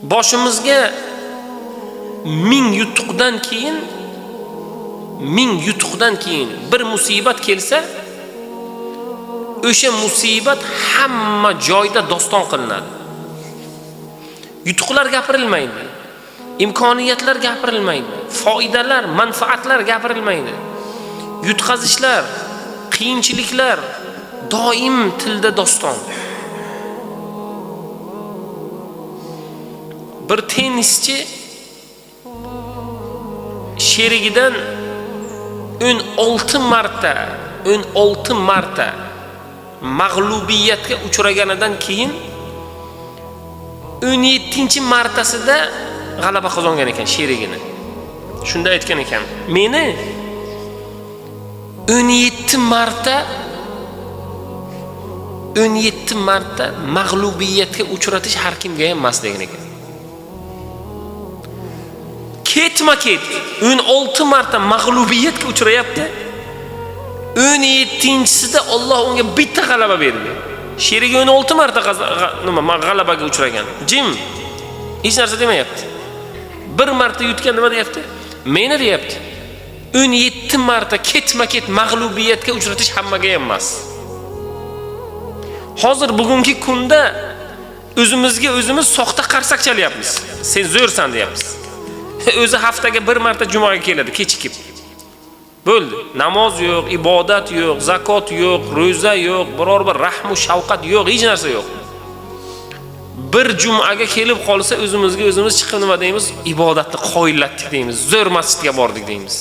boshimizga ming yutuqdan keyin bir musibat kelsa, o'sha musibat hamma joyda doston qilinadi. Yutuqlar gapirilmaydi. İmkoniyatlar gapirilmaydi. Foydalar, manfaatlar gapirilmaydi. Yutqazishlar, qiyinchiliklar doim tilda doston. Bir tennischi sherigidan 16 marta mag'lubiyatga uchraganidan keyin 17-martasida g'alaba qozongan ekan sherigini. Shunda aytgan ekan: "Meni 17 marta mag'lubiyatga uchratish har kimga ham emas" degan ekan. Ketma-ket 16 marta mag'lubiyatga uchrayapti. 17-sida Alloh unga bitta g'alaba berdi. Sherigi 16 marta g'alabaga uchragan. Jim hech narsa demayapti. Bir marta yutgan nima deyapti? Meni deyapti. 17 marta ketma-ket mag'lubiyatga uchratish hammaga ham emas. Hozir bugungi kunda o'zimizga o'zimiz soxta qarsak chalyapmiz. Sen zo'rsan deyapmiz. O'zi haftaga bir marta jumaga keladi kechikib. Bo'ldi. Namoz yo'q, ibodat yo'q, zakot yo'q, ro'za yo'q, biror bir rahm va shafqat yo'q, hech narsa yo'q. Bir jumaga kelib qolsa o'zimizga o'zimiz chiqib nima deymiz? Ibodatni qoyillatdik deymiz. Zo'r masjidga bordik deymiz.